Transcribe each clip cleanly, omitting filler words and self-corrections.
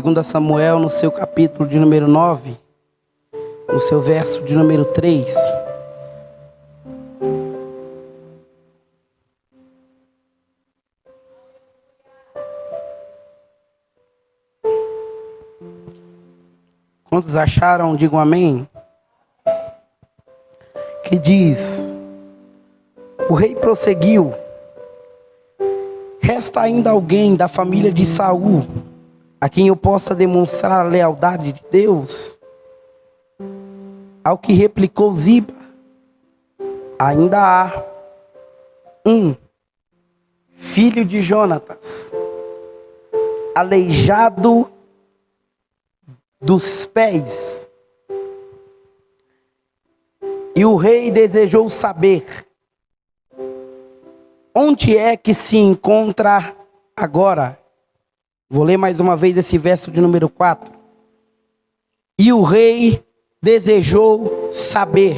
2 Samuel, no seu capítulo de número 9, no seu verso de número 3. Quantos acharam, digam amém. Que diz: o rei prosseguiu: resta ainda alguém da família de Saul a quem eu possa demonstrar a lealdade de Deus? Ao que replicou Ziba: ainda há um filho de Jonatas, aleijado dos pés. E o rei desejou saber onde é que se encontra agora. Vou ler mais uma vez esse verso de número 4. E o rei desejou saber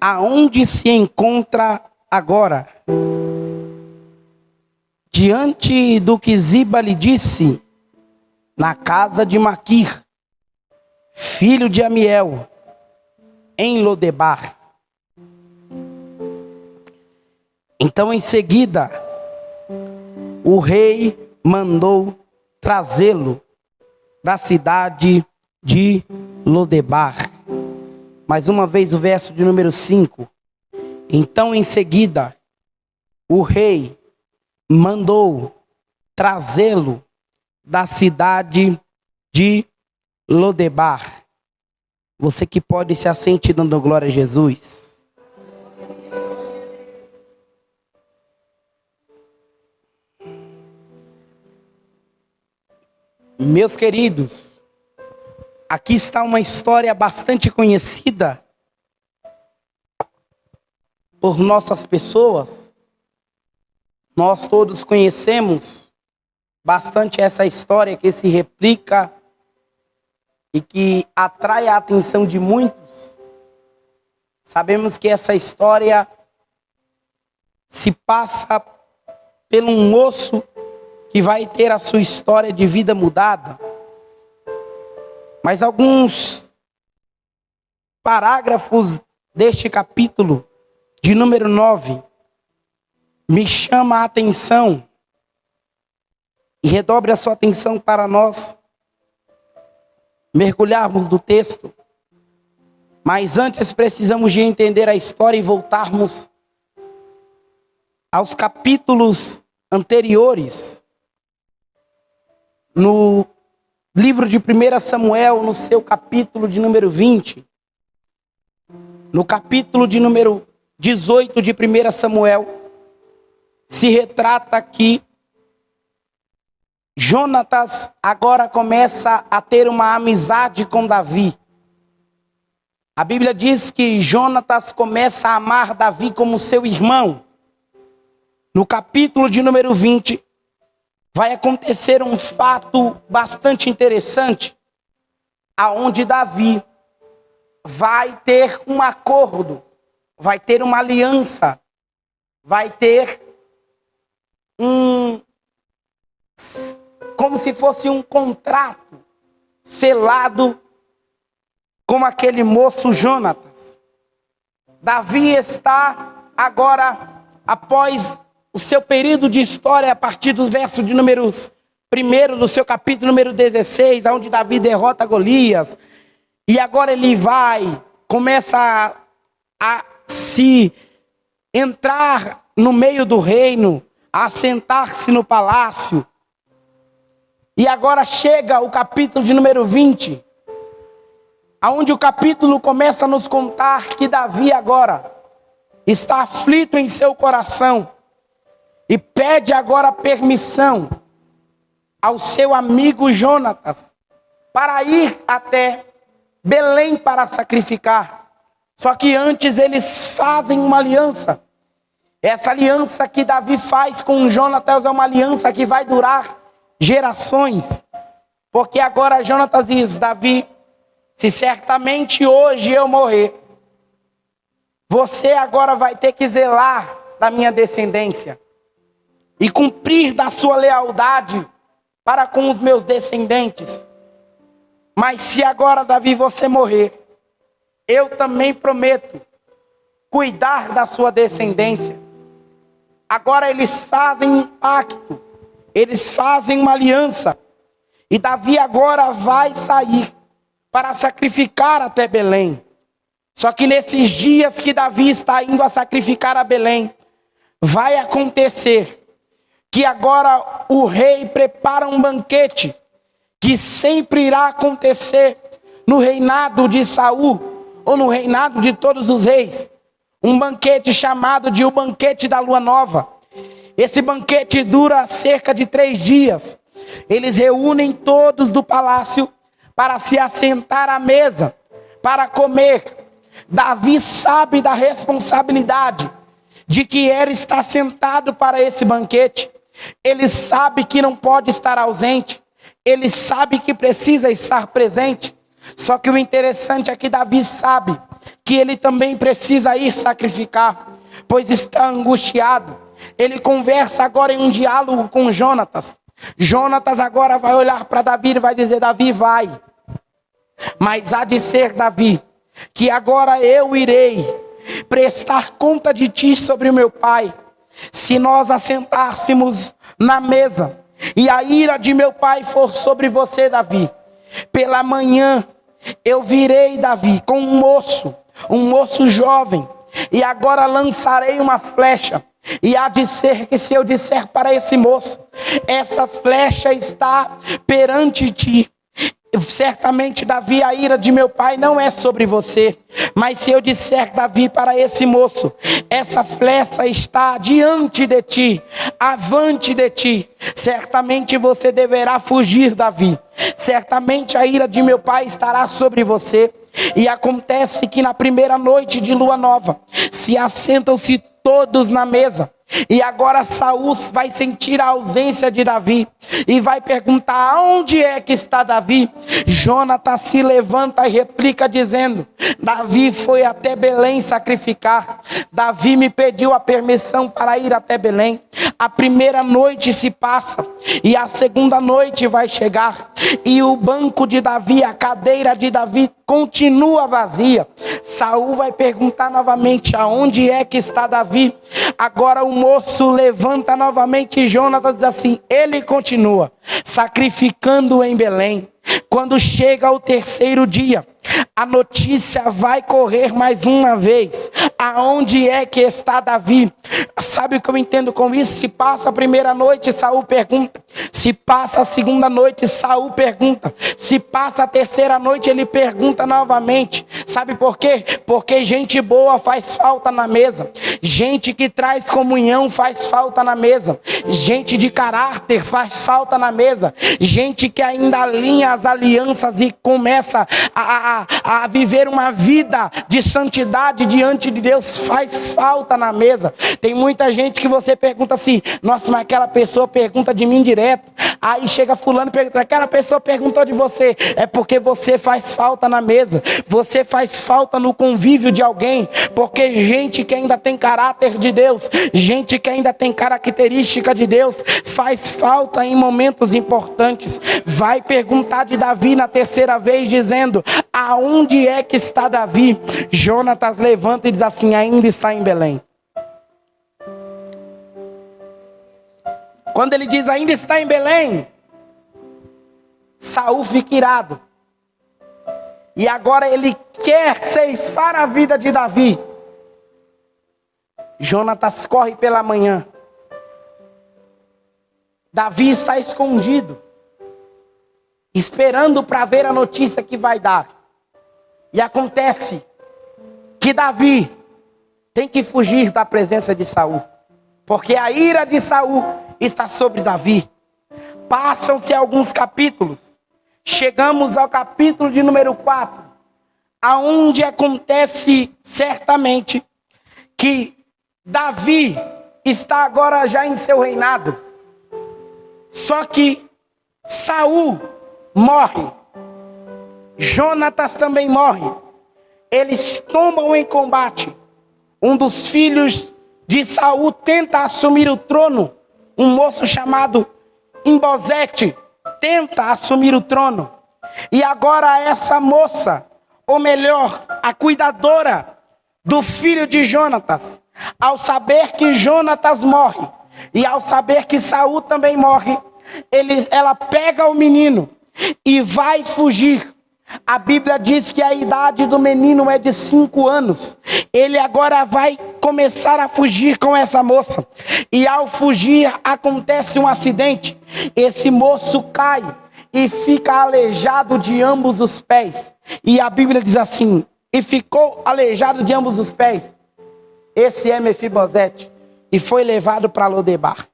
aonde se encontra agora. Diante do que Ziba lhe disse, na casa de Maquir, filho de Amiel, em Lodebar. Então em seguida, o rei mandou trazê-lo da cidade de Lodebar. Mais uma vez o verso de número 5. Então em seguida, o rei mandou trazê-lo da cidade de Lodebar. Você que pode se assente dando glória a Jesus. Meus queridos, aqui está uma história bastante conhecida por nossas pessoas. Nós todos conhecemos bastante essa história que se replica e que atrai a atenção de muitos. Sabemos que essa história se passa por um moço que vai ter a sua história de vida mudada. Mas alguns parágrafos deste capítulo de número 9 me chama a atenção. E redobre a sua atenção para nós mergulharmos no texto. Mas antes precisamos de entender a história e voltarmos aos capítulos anteriores. No livro de 1 Samuel, no seu capítulo de número 20. No capítulo de número 18 de 1 Samuel, se retrata aqui Jonatas agora começa a ter uma amizade com Davi. A Bíblia diz que Jonatas começa a amar Davi como seu irmão. No capítulo de número 20, vai acontecer um fato bastante interessante, aonde Davi vai ter um acordo, vai ter uma aliança, vai ter como se fosse um contrato selado com aquele moço Jonatas. Davi está agora, após o seu período de história, a partir do verso de números 1 do seu capítulo número 16, onde Davi derrota Golias. E agora ele começa a se entrar no meio do reino, a sentar-se no palácio. E agora chega o capítulo de número 20, onde o capítulo começa a nos contar que Davi agora está aflito em seu coração e pede agora permissão ao seu amigo Jonatas para ir até Belém para sacrificar. Só que antes eles fazem uma aliança. Essa aliança que Davi faz com Jonatas é uma aliança que vai durar gerações. Porque agora Jonatas diz: Davi, se certamente hoje eu morrer, você agora vai ter que zelar da minha descendência e cumprir da sua lealdade para com os meus descendentes. Mas se agora, Davi, você morrer, eu também prometo cuidar da sua descendência. Agora eles fazem um pacto, eles fazem uma aliança. E Davi agora vai sair para sacrificar até Belém. Só que nesses dias que Davi está indo a sacrificar a Belém, vai acontecer que agora o rei prepara um banquete que sempre irá acontecer no reinado de Saul, ou no reinado de todos os reis. Um banquete chamado de o banquete da lua nova. Esse banquete dura cerca de 3 dias. Eles reúnem todos do palácio para se assentar à mesa, para comer. Davi sabe da responsabilidade de que era estar sentado para esse banquete. Ele sabe que não pode estar ausente. Ele sabe que precisa estar presente. Só que o interessante é que Davi sabe que ele também precisa ir sacrificar, pois está angustiado. Ele conversa agora em um diálogo com Jonatas. Jonatas agora vai olhar para Davi e vai dizer: Davi, vai. Mas há de ser, Davi, que agora eu irei prestar conta de ti sobre o meu pai, se nós assentássemos na mesa, e a ira de meu pai for sobre você, Davi. Pela manhã eu virei, Davi, com um moço jovem, e agora lançarei uma flecha. E há de ser que se eu disser para esse moço: essa flecha está perante ti, certamente, Davi, a ira de meu pai não é sobre você. Mas se eu disser, Davi, para esse moço: essa flecha está diante de ti, avante de ti, certamente você deverá fugir, Davi. Certamente a ira de meu pai estará sobre você. E acontece que na primeira noite de lua nova, se assentam-se todos na mesa. E agora Saul vai sentir a ausência de Davi e vai perguntar: aonde é que está Davi? Jonatas se levanta e replica dizendo: Davi foi até Belém sacrificar. Davi me pediu a permissão para ir até Belém. A primeira noite se passa e a segunda noite vai chegar, e o banco de Davi, a cadeira de Davi continua vazia. Saul vai perguntar novamente: aonde é que está Davi? Agora o moço levanta novamente e Jonatas diz assim: ele continua sacrificando em Belém. Quando chega o terceiro dia, a notícia vai correr mais uma vez: aonde é que está Davi? Sabe o que eu entendo com isso? Se passa a primeira noite, Saul pergunta. Se passa a segunda noite, Saul pergunta. Se passa a terceira noite, ele pergunta novamente. Sabe por quê? Porque gente boa faz falta na mesa. Gente que traz comunhão faz falta na mesa. Gente de caráter faz falta na mesa. Gente que ainda alinha as alianças e começa a viver uma vida de santidade diante de Deus faz falta na mesa. Tem muita gente que você pergunta assim: nossa, mas aquela pessoa pergunta de mim direto. Aí chega fulano e pergunta: aquela pessoa perguntou de você. É porque você faz falta na mesa. Você faz falta no convívio de alguém. Porque gente que ainda tem caráter de Deus, gente que ainda tem característica de Deus, faz falta em momentos importantes. Vai perguntar de Davi na terceira vez dizendo: aonde é que está Davi? Jonatas levanta e diz assim: ainda está em Belém. Quando ele diz ainda está em Belém, Saul fica irado. E agora ele quer ceifar a vida de Davi. Jonatas corre pela manhã. Davi está escondido, esperando para ver a notícia que vai dar. E acontece que Davi tem que fugir da presença de Saul, porque a ira de Saul está sobre Davi. Passam-se alguns capítulos. Chegamos ao capítulo de número 4, aonde acontece certamente que Davi está agora já em seu reinado. Só que Saul morre. Jonatas também morre. Eles tombam em combate. Um dos filhos de Saul tenta assumir o trono, um moço chamado Imbosete. tenta assumir o trono. E agora essa moça, ou melhor, a cuidadora do filho de Jonatas, ao saber que Jonatas morre, e ao saber que Saul também morre, ela pega o menino e vai fugir. A Bíblia diz que a idade do menino é de 5 anos. Ele agora vai começar a fugir com essa moça. E ao fugir acontece um acidente. Esse moço cai e fica aleijado de ambos os pés. E a Bíblia diz assim: e ficou aleijado de ambos os pés. Esse é Mefibosete. E foi levado para Lodebar.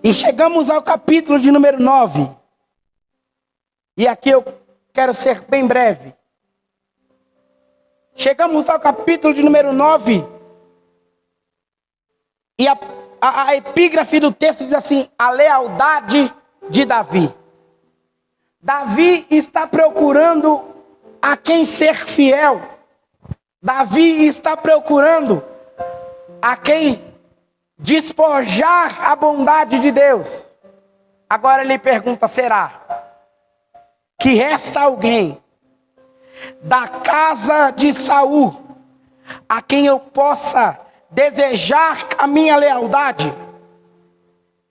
E chegamos ao capítulo de número 9. E aqui eu quero ser bem breve. Chegamos ao capítulo de número 9. E a epígrafe do texto diz assim: a lealdade de Davi. Davi está procurando a quem ser fiel. Davi está procurando a quem despojar a bondade de Deus. Agora ele pergunta: será que resta alguém da casa de Saul a quem eu possa desejar a minha lealdade?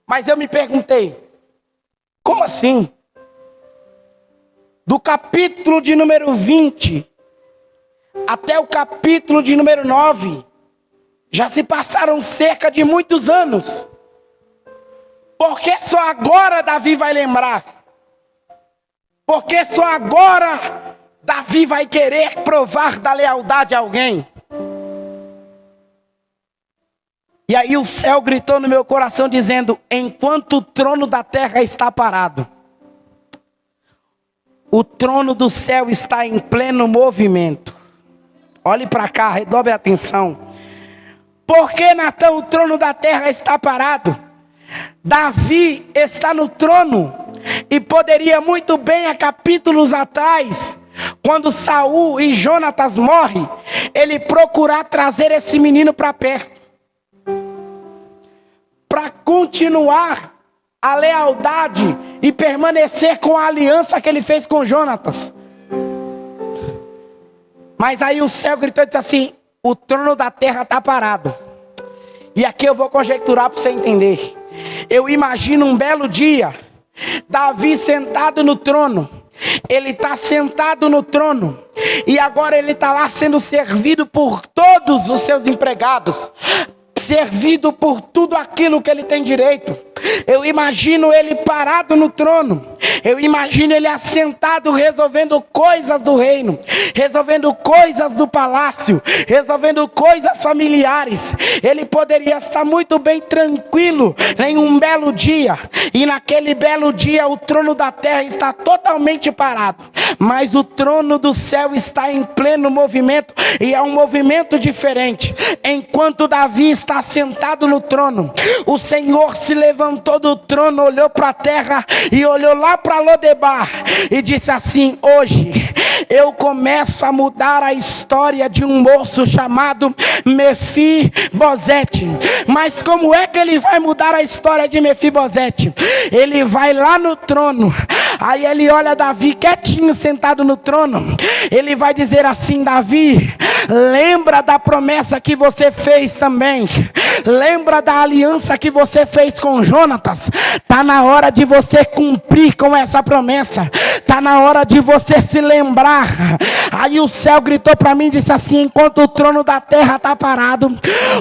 Mas eu me perguntei: como assim? Do capítulo de número 20 até o capítulo de número 9, já se passaram cerca de muitos anos. Por que só agora Davi vai lembrar? Porque só agora Davi vai querer provar da lealdade a alguém? E aí o céu gritou no meu coração dizendo: enquanto o trono da terra está parado, o trono do céu está em pleno movimento. Olhe para cá, redobre a atenção. Por que, Natan, o trono da terra está parado? Davi está no trono e poderia muito bem, há capítulos atrás, quando Saul e Jonatas morrem, ele procurar trazer esse menino para perto, para continuar a lealdade e permanecer com a aliança que ele fez com Jonatas. Mas aí o céu gritou e disse assim: o trono da terra está parado. E aqui eu vou conjecturar para você entender. Eu imagino um belo dia, Davi sentado no trono. Ele está sentado no trono. E agora ele está lá sendo servido por todos os seus empregados. Servido por tudo aquilo que ele tem direito. Eu imagino ele parado no trono. Eu imagino ele assentado resolvendo coisas do reino, resolvendo coisas do palácio, resolvendo coisas familiares. Ele poderia estar muito bem tranquilo em um belo dia. E naquele belo dia o trono da terra está totalmente parado. Mas o trono do céu está em pleno movimento. E é um movimento diferente. Enquanto Davi está sentado no trono, o Senhor se levantou do trono, olhou para a terra e olhou lá para Lodebar e disse assim: hoje eu começo a mudar a história de um moço chamado Mefibosete. Mas como é que ele vai mudar a história de Mefibosete? Ele vai lá no trono, aí ele olha Davi quietinho sentado no trono. Ele vai dizer assim: Davi, lembra da promessa que você fez também. Lembra da aliança que você fez com Jonatas? Está na hora de você cumprir com essa promessa. Está na hora de você se lembrar. Aí o céu gritou para mim e disse assim: enquanto o trono da terra está parado,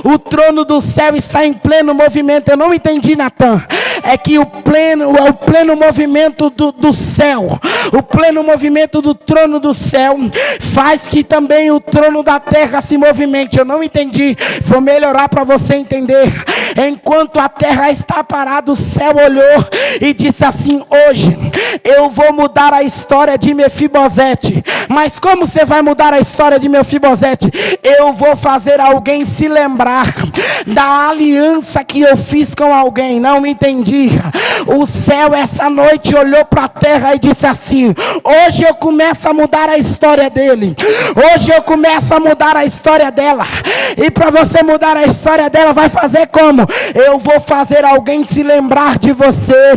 o trono do céu está em pleno movimento. Eu não entendi, Natan. É que o pleno movimento do céu, o pleno movimento do trono do céu, faz que também o trono da terra se movimente. Eu não entendi. Vou melhorar para você entender. Enquanto a terra está parada, o céu olhou e disse assim: hoje eu vou mudar a história de Mefibosete. Mas como você vai mudar a história de Mefibosete? Eu vou fazer alguém se lembrar da aliança que eu fiz com alguém. Não entendi. O céu essa noite olhou para a terra e disse assim: hoje eu começo a mudar a história dele. Hoje eu começo a mudar a história dela. E para você mudar a história dela, vai fazer como? Eu vou fazer alguém se lembrar de você.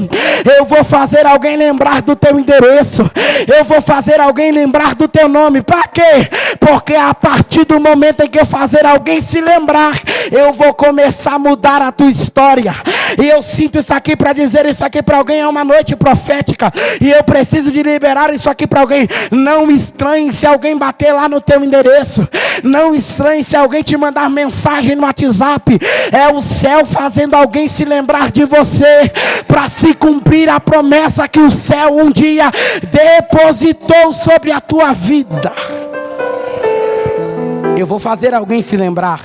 Eu vou fazer alguém lembrar do teu endereço. Eu vou fazer alguém lembrar do teu nome. Para quê? Porque a partir do momento em que eu fazer alguém se lembrar, eu vou começar a mudar a tua história. E eu sinto isso aqui para dizer isso aqui para alguém. É uma noite profética e eu preciso de liberar isso aqui para alguém. Não estranhe se alguém bater lá no teu endereço. Não estranhe se alguém te mandar mensagem no WhatsApp. É o céu fazendo alguém se lembrar de você, para se cumprir a promessa que o céu um dia depositou sobre a tua vida. Eu vou fazer alguém se lembrar.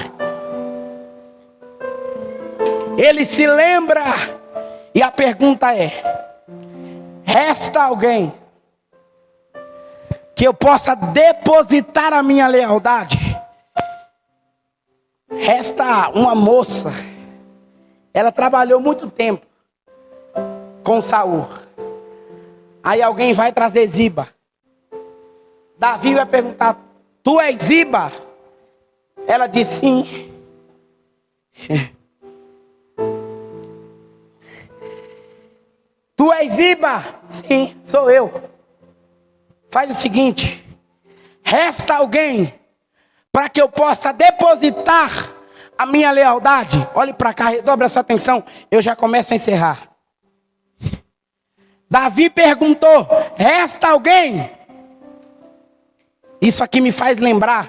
Ele se lembra. E a pergunta é: resta alguém que eu possa depositar a minha lealdade? Resta uma moça. Ela trabalhou muito tempo com Saul. Aí alguém vai trazer Ziba. Davi vai perguntar: tu és Ziba? Ela diz sim. Tu és Ziba? Sim, sou eu. Faz o seguinte: resta alguém para que eu possa depositar a minha lealdade. Olhe para cá, redobre a sua atenção. Eu já começo a encerrar. Davi perguntou: resta alguém? Isso aqui me faz lembrar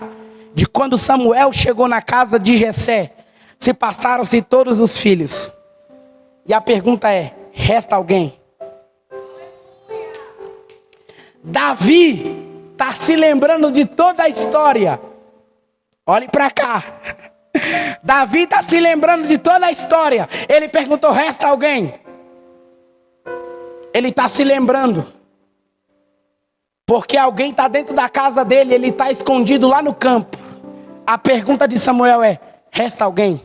de quando Samuel chegou na casa de Jessé. Se passaram-se todos os filhos. E a pergunta é: resta alguém? Davi está se lembrando de toda a história. Olhe para cá. Davi está se lembrando de toda a história. Ele perguntou: resta alguém? Ele está se lembrando. Porque alguém está dentro da casa dele. Ele está escondido lá no campo. A pergunta de Samuel é: resta alguém?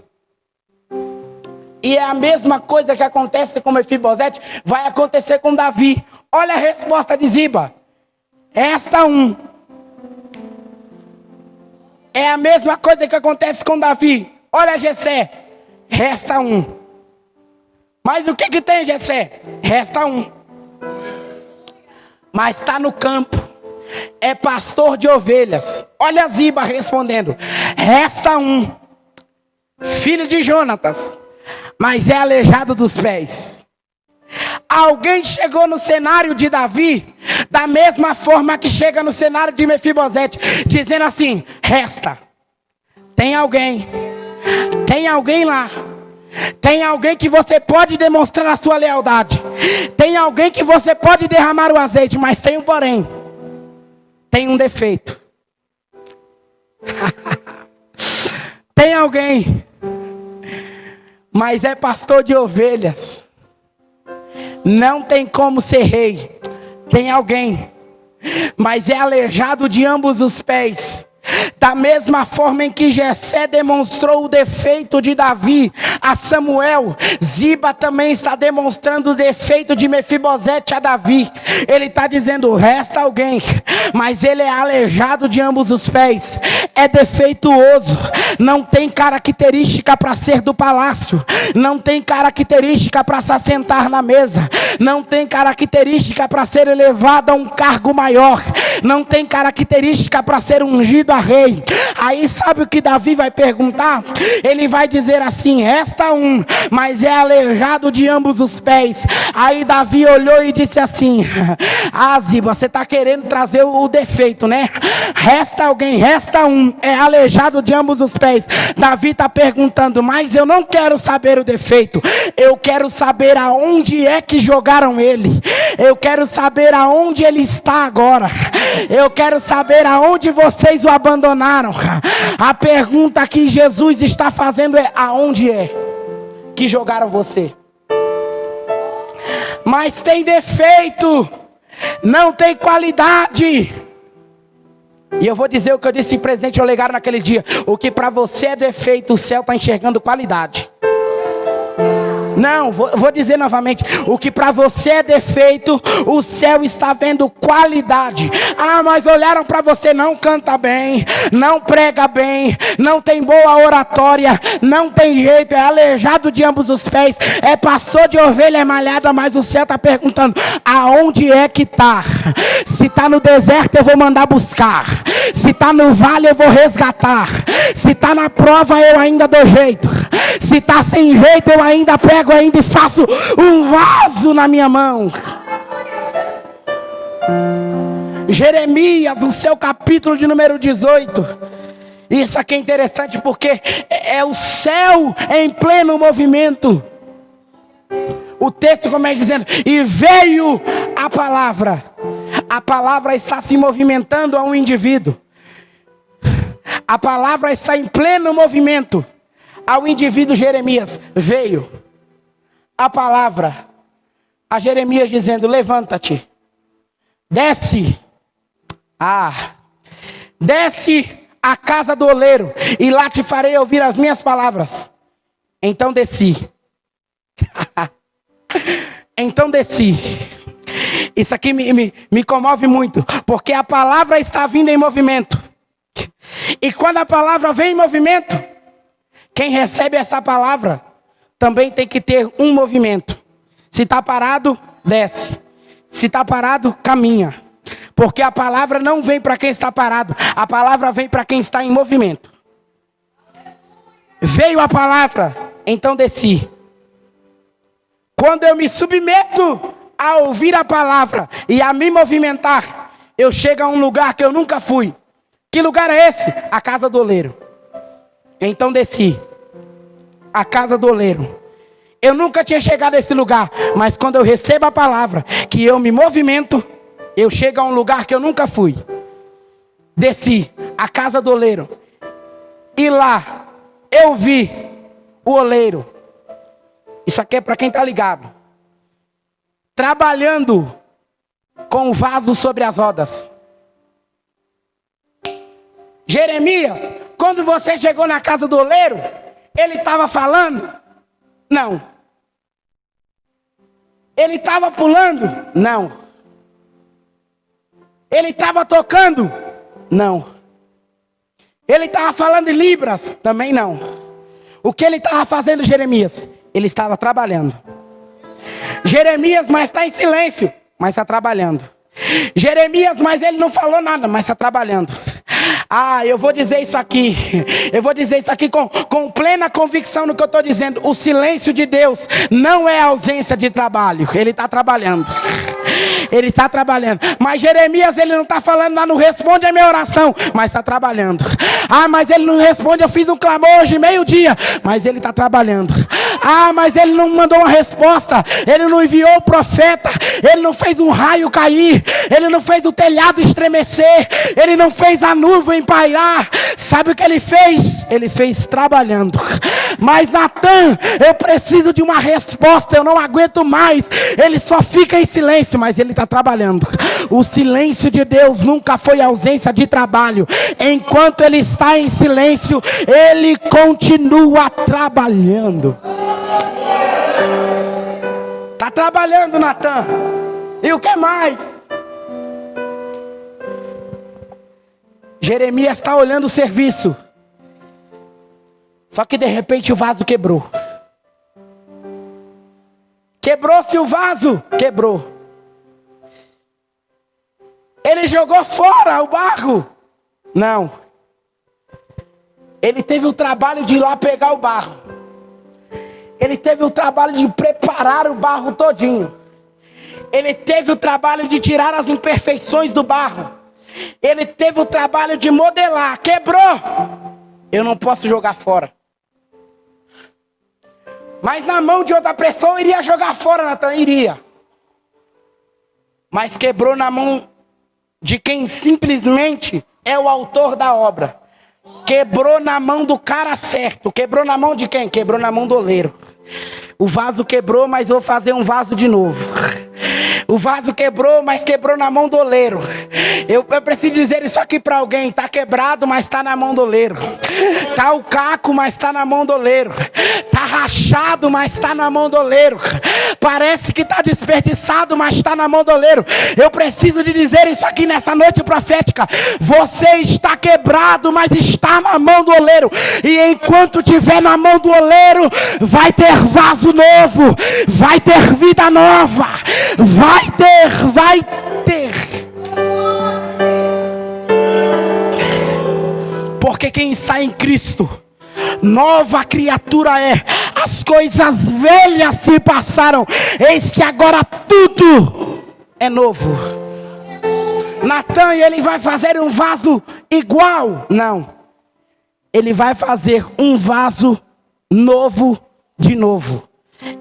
E é a mesma coisa que acontece com Mefibosete, vai acontecer com Davi. Olha a resposta de Ziba: resta um. É a mesma coisa que acontece com Davi. Olha Jessé: resta um. Mas o que tem, Jessé? Resta um. Mas está no campo. É pastor de ovelhas. Olha Ziba respondendo: resta um. Filho de Jonatas, mas é aleijado dos pés. Alguém chegou no cenário de Davi da mesma forma que chega no cenário de Mefibosete, dizendo assim: resta. Tem alguém lá. Tem alguém que você pode demonstrar a sua lealdade. Tem alguém que você pode derramar o azeite, mas tem um porém. Tem um defeito. Tem alguém, mas é pastor de ovelhas. Não tem como ser rei. Tem alguém, mas é aleijado de ambos os pés. Da mesma forma em que Jessé demonstrou o defeito de Davi a Samuel, Ziba também está demonstrando o defeito de Mefibosete a Davi. Ele está dizendo: resta alguém, mas ele é aleijado de ambos os pés. É defeituoso. Não tem característica para ser do palácio. Não tem característica para se assentar na mesa. Não tem característica para ser elevado a um cargo maior. Não tem característica para ser ungido a rei. Aí sabe o que Davi vai perguntar? Ele vai dizer assim: resta um, mas é aleijado de ambos os pés. Aí Davi olhou e disse assim: ah, Ziba, você está querendo trazer o defeito, né? Resta alguém, resta um, é aleijado de ambos os pés. Davi está perguntando: mas eu não quero saber o defeito. Eu quero saber aonde é que jogaram ele. Eu quero saber aonde ele está agora. Eu quero saber aonde vocês o abandonaram. A pergunta que Jesus está fazendo é: aonde é que jogaram você? Mas tem defeito, não tem qualidade. E eu vou dizer o que eu disse em Presidente Olegário naquele dia: o que para você é defeito, o céu está enxergando qualidade. Não, vou dizer novamente. O que para você é defeito, o céu está vendo qualidade. Ah, mas olharam para você, não canta bem, não prega bem, não tem boa oratória, não tem jeito, é aleijado de ambos os pés, é pastor de ovelha malhada, mas o céu está perguntando, aonde é que está? Se está no deserto eu vou mandar buscar, se está no vale eu vou resgatar, se está na prova eu ainda dou jeito, se está sem jeito eu ainda pego ainda e faço um vaso na minha mão. Jeremias, o seu capítulo de número 18. Isso aqui é interessante porque é o céu em pleno movimento. O texto começa dizendo, e veio a palavra. A palavra está se movimentando a um indivíduo. A palavra está em pleno movimento ao indivíduo Jeremias. Veio a palavra a Jeremias dizendo, levanta-te, desce, desce à casa do oleiro, e lá te farei ouvir as minhas palavras. Então desci. Então desci. Isso aqui me comove muito, porque a palavra está vindo em movimento. E quando a palavra vem em movimento, quem recebe essa palavra também tem que ter um movimento. Se está parado, desce. Se está parado, caminha. Porque a palavra não vem para quem está parado, a palavra vem para quem está em movimento. Veio a palavra, então desci. Quando eu me submeto a ouvir a palavra e a me movimentar, eu chego a um lugar que eu nunca fui. Que lugar é esse? A casa do oleiro. Então desci. A casa do oleiro. Eu nunca tinha chegado a esse lugar, mas quando eu recebo a palavra, que eu me movimento, eu chego a um lugar que eu nunca fui. Desci. A casa do oleiro. E lá eu vi o oleiro. Isso aqui é para quem está ligado. Trabalhando com o vaso sobre as rodas. Jeremias, quando você chegou na casa do oleiro, ele estava falando? Não. Ele estava pulando? Não. Ele estava tocando? Não. Ele estava falando em libras? Também não. O que ele estava fazendo, Jeremias? Ele estava trabalhando. Jeremias, mas está em silêncio, mas está trabalhando. Jeremias, mas ele não falou nada, mas está trabalhando. Eu vou dizer isso aqui. Eu vou dizer isso aqui com plena convicção no que eu estou dizendo. O silêncio de Deus não é ausência de trabalho. Ele está trabalhando. Ele está trabalhando. Mas Jeremias, ele não está falando lá, não responde a minha oração, mas está trabalhando. Mas ele não responde, eu fiz um clamor hoje meio-dia, mas ele está trabalhando. Mas ele não mandou uma resposta, ele não enviou o profeta, ele não fez um raio cair, ele não fez o telhado estremecer, ele não fez a nuvem pairar. Sabe o que ele fez? Ele fez trabalhando. Mas Natan, eu preciso de uma resposta, eu não aguento mais. Ele só fica em silêncio, mas ele está trabalhando. O silêncio de Deus nunca foi ausência de trabalho. Enquanto ele está em silêncio, ele continua trabalhando. Está trabalhando, Natan. E o que mais? Jeremias está olhando o serviço. Só que de repente o vaso quebrou. Quebrou-se o vaso? Quebrou. Ele jogou fora o barro? Não. Ele teve o trabalho de ir lá pegar o barro. Ele teve o trabalho de preparar o barro todinho. Ele teve o trabalho de tirar as imperfeições do barro. Ele teve o trabalho de modelar. Quebrou. Eu não posso jogar fora. Mas na mão de outra pessoa iria jogar fora, Natan, iria. Mas quebrou na mão de quem simplesmente é o autor da obra. Quebrou na mão do cara certo. Quebrou na mão de quem? Quebrou na mão do oleiro. O vaso quebrou, mas eu vou fazer um vaso de novo. O vaso quebrou, mas quebrou na mão do oleiro. Eu preciso dizer isso aqui para alguém. Está quebrado, mas está na mão do oleiro. Está o caco, mas está na mão do oleiro. Está rachado, mas está na mão do oleiro. Parece que está desperdiçado, mas está na mão do oleiro. Eu preciso de dizer isso aqui nessa noite profética. Você está quebrado, mas está na mão do oleiro. E enquanto estiver na mão do oleiro, vai ter vaso novo, vai ter vida nova, vai ter. Porque quem está em Cristo, nova criatura é. As coisas velhas se passaram, eis que agora tudo é novo. Natan, ele vai fazer um vaso igual? Não. Ele vai fazer um vaso novo de novo.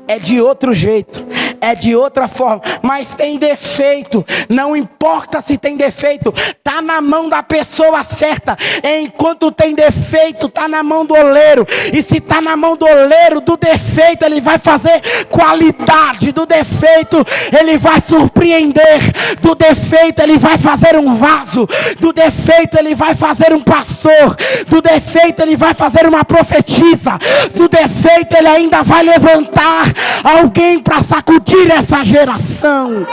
É de outro jeito, é de outra forma, mas tem defeito. Não importa se tem defeito, está na mão da pessoa certa. Enquanto tem defeito, está na mão do oleiro. E se está na mão do oleiro, do defeito ele vai fazer qualidade. Do defeito ele vai surpreender. Do defeito ele vai fazer um vaso. Do defeito ele vai fazer um pastor. Do defeito ele vai fazer uma profetisa. Do defeito ele ainda vai levantar alguém para sacudir essa geração.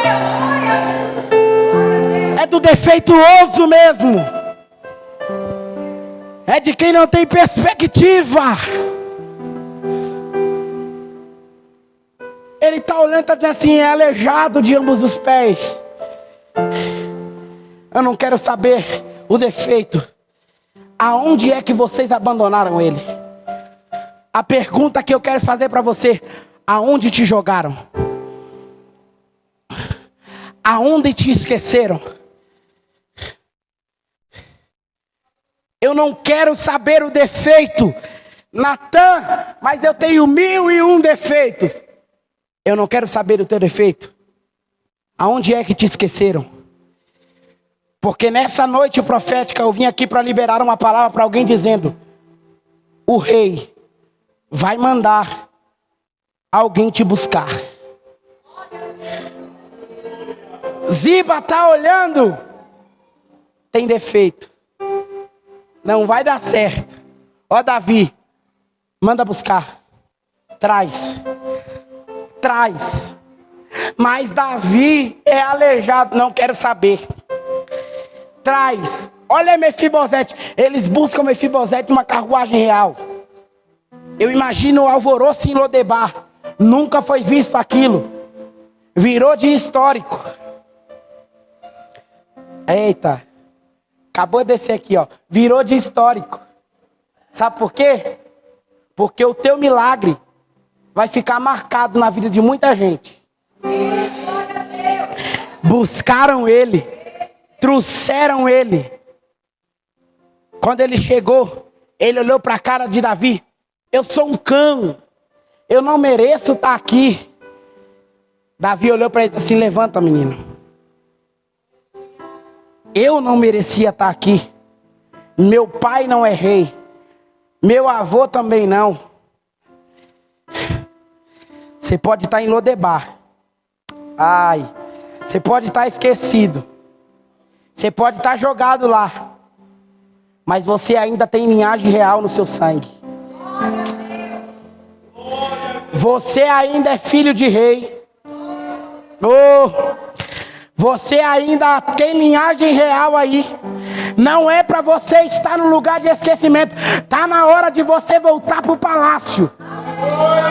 É do defeituoso mesmo. É de quem não tem perspectiva. Ele está olhando e está dizendo assim: é aleijado de ambos os pés. Eu não quero saber o defeito. Aonde é que vocês abandonaram ele? A pergunta que eu quero fazer para você: aonde te jogaram? Aonde te esqueceram? Eu não quero saber o defeito. Natan, mas eu tenho 1001 defeitos. Eu não quero saber o teu defeito. Aonde é que te esqueceram? Porque nessa noite profética eu vim aqui para liberar uma palavra para alguém dizendo: o rei vai mandar alguém te buscar. Ziba está olhando, tem defeito, não vai dar certo. Ó Davi, manda buscar, traz. Mas Davi é aleijado, não quero saber. Traz. Olha Mefibosete, eles buscam Mefibosete numa carruagem real. Eu imagino o alvoroço em Lodebar. Nunca foi visto aquilo. Virou de histórico. Eita. Acabou de descer aqui, ó. Virou de histórico. Sabe por quê? Porque o teu milagre vai ficar marcado na vida de muita gente. Buscaram ele. Trouxeram ele. Quando ele chegou, ele olhou para a cara de Davi. Eu sou um cão. Eu não mereço estar aqui. Davi olhou para ele e disse assim: levanta, menino. Eu não merecia estar aqui. Meu pai não é rei. Meu avô também não. Você pode estar em Lodebar. Ai. Você pode estar esquecido. Você pode estar jogado lá. Mas você ainda tem linhagem real no seu sangue. Você ainda é filho de rei. Oh, você ainda tem linhagem real aí. Não é para você estar no lugar de esquecimento. Está na hora de você voltar para o palácio.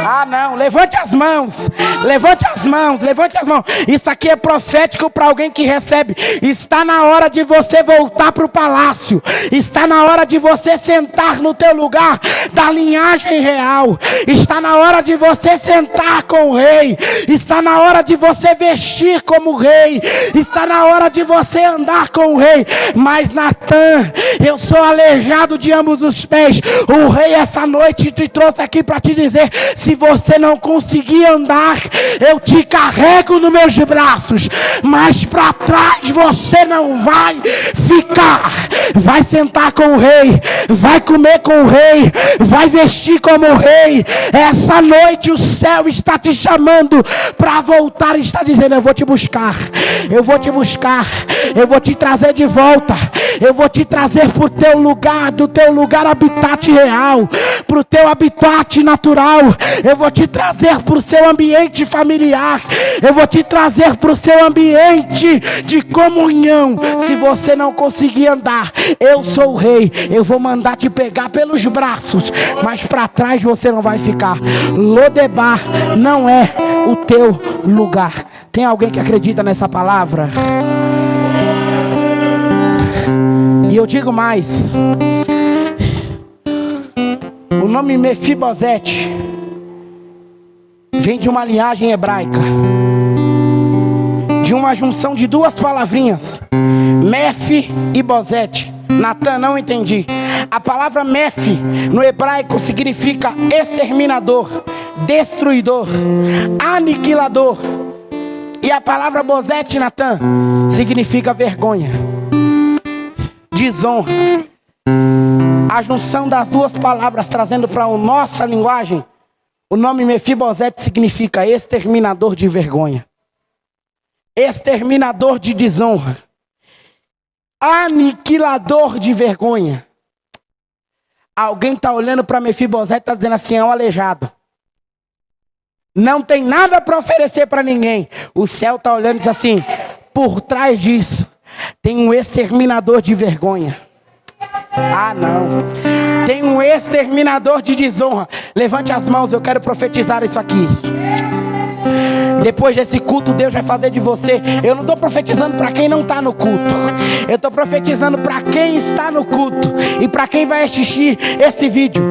Ah não, levante as mãos. Levante as mãos, levante as mãos. Isso aqui é profético para alguém que recebe. Está na hora de você voltar para o palácio. Está na hora de você sentar no teu lugar da linhagem real. Está na hora de você sentar com o rei. Está na hora de você vestir como rei. Está na hora de você andar com o rei. Mas Natan, eu sou aleijado de ambos os pés. O rei essa noite te trouxe aqui para te dizer: se Se você não conseguir andar, eu te carrego nos meus braços, mas para trás você não vai ficar. Vai sentar com o rei, vai comer com o rei, vai vestir como o rei. Essa noite o céu está te chamando para voltar, está dizendo: eu vou te buscar, eu vou te buscar, eu vou te trazer de volta, eu vou te trazer para o teu lugar, do teu lugar habitat real, para o teu habitat natural, eu vou te trazer para o seu ambiente familiar, eu vou te trazer para o seu ambiente de comunhão. Se você não conseguir andar, eu sou o rei, eu vou mandar te pegar pelos braços, mas para trás você não vai ficar. Lodebar não é o teu lugar. Tem alguém que acredita nessa palavra? E eu digo mais, o nome Mefibosete vem de uma linhagem hebraica, de uma junção de duas palavrinhas, Mef e Bosete. Natan, não entendi. A palavra Mef no hebraico significa exterminador, destruidor, aniquilador. E a palavra Bosete, Natan, significa vergonha, desonra. A junção das duas palavras, trazendo para a nossa linguagem, o nome Mefibosete significa exterminador de vergonha, exterminador de desonra, aniquilador de vergonha. Alguém está olhando para Mefibosete e está dizendo assim: é um aleijado, não tem nada para oferecer para ninguém. O céu está olhando e diz assim: por trás disso tem um exterminador de vergonha. Ah, não. Tem um exterminador de desonra. Levante as mãos, eu quero profetizar isso aqui. Depois desse culto, Deus vai fazer de você. Eu não estou profetizando para quem não está no culto, eu estou profetizando para quem está no culto e para quem vai assistir esse vídeo.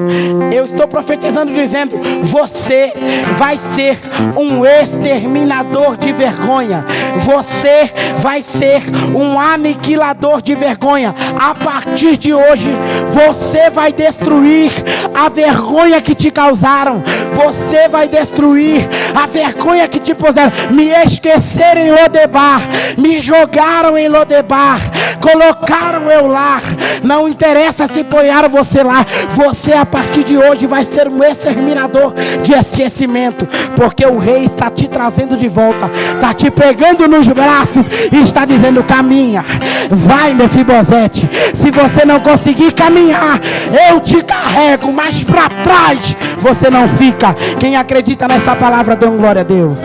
Eu estou profetizando dizendo: você vai ser um exterminador de vergonha, você vai ser um aniquilador de vergonha. A partir de hoje, você vai destruir a vergonha que te causaram, você vai destruir a vergonha que te puseram. Me esqueceram em Lodebar, me jogaram em Lodebar, colocaram eu lá. Não interessa se apoiaram você lá, você a partir de hoje vai ser um exterminador de esquecimento, porque o rei está te trazendo de volta, está te pegando nos braços e está dizendo: caminha, vai, Mefibosete. Se você não conseguir caminhar, eu te carrego, mas para trás você não fica. Quem acredita nessa palavra, dê glória a Deus.